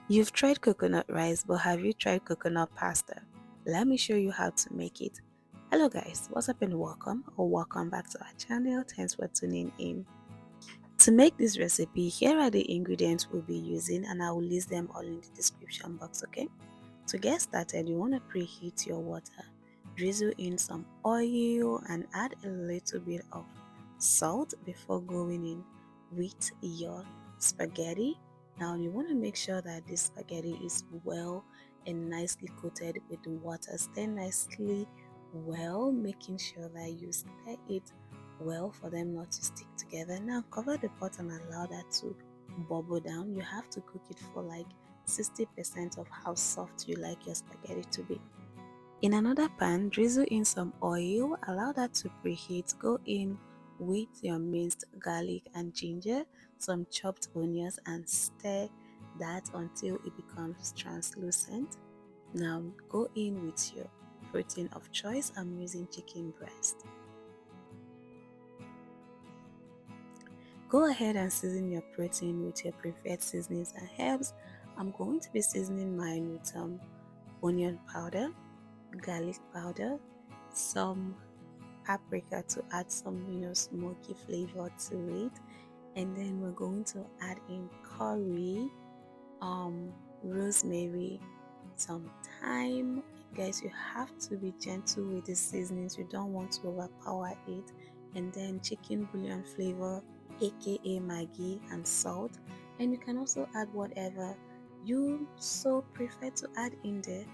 You've tried coconut rice, but have you tried coconut pasta? Let me show you how to make it. Hello guys, what's up and welcome back to our channel. Thanks for tuning in. To make this recipe, here are the ingredients we'll be using and I will list them all in the description box, okay? To get started, you want to preheat your water. Drizzle in some oil and add a little bit of salt before going in with your spaghetti. Now you want to make sure that this spaghetti is well and nicely coated with the water. Stir nicely well, making sure that you stir it well for them not to stick together. Now cover the pot and allow that to bubble down. You have to cook it for like 60% of how soft you like your spaghetti to be. In another pan, drizzle in some oil, allow that to preheat. Go in with your minced garlic and ginger, some chopped onions, and stir that until it becomes translucent. Now go in with your protein of choice. I'm using chicken breast. Go ahead and season your protein with your preferred seasonings and herbs. I'm going to be seasoning mine with some onion powder, garlic powder, some paprika to add some smoky flavor to it, and then we're going to add in curry, rosemary, some thyme. Guys, you have to be gentle with the seasonings, you don't want to overpower it, and then chicken bouillon flavor, aka Maggi, and salt. And you can also add whatever you so prefer to add in there.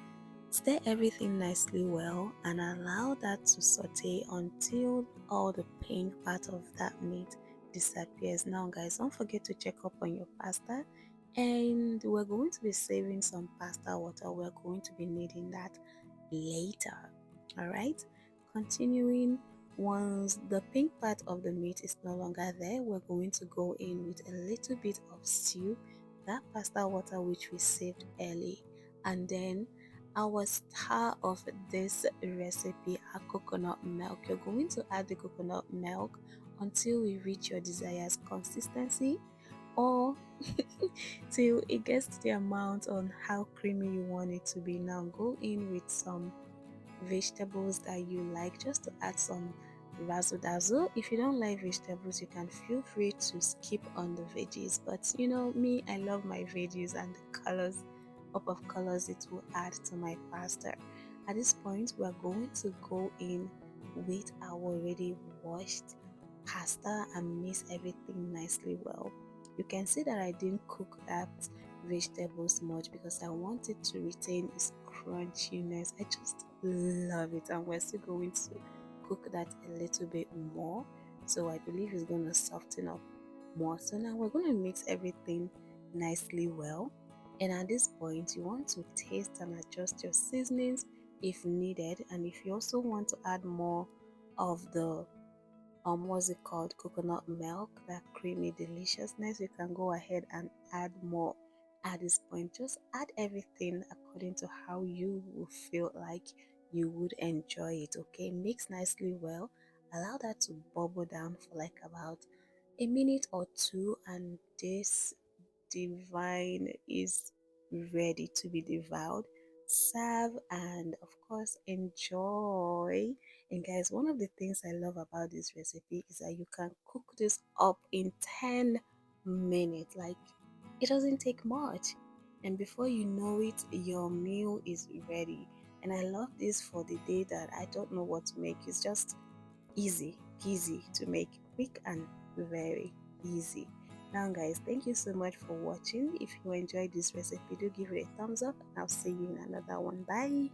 Stir everything nicely well and allow that to saute until all the pink part of that meat disappears. Now guys, don't forget to check up on your pasta, and we're going to be saving some pasta water. We're going to be needing that later. Alright, continuing, once the pink part of the meat is no longer there, we're going to go in with a little bit of stew, that pasta water which we saved early, and then our star of this recipe, our coconut milk. You're going to add the coconut milk until we reach your desired consistency, or till it gets to the amount on how creamy you want it to be. Now go in with some vegetables that you like, just to add some razzle dazzle. If you don't like vegetables, you can feel free to skip on the veggies, but you know me, I love my veggies and the colors up of colors it will add to my pasta. At this point, we are going to go in with our already washed pasta and mix everything nicely well. You can see that I didn't cook that vegetables much because I wanted to retain its crunchiness. I just love it, and we're still going to cook that a little bit more, so I believe it's going to soften up more. So now we're going to mix everything nicely well, and at this point you want to taste and adjust your seasonings if needed. And if you also want to add more of the what's it called, coconut milk, that creamy deliciousness, you can go ahead and add more. At this point, just add everything according to how you will feel like you would enjoy it. Okay, mix nicely well, allow that to bubble down for like about a minute or two, and this divine is ready to be devoured. Serve and of course enjoy. And guys, one of the things I love about this recipe is that you can cook this up in 10 minutes. Like, it doesn't take much, and before you know it, your meal is ready. And I love this for the day that I don't know what to make. It's just easy to make, quick and very easy. Now guys, thank you so much for watching. If you enjoyed this recipe, do give it a thumbs up, and I'll see you in another one. Bye.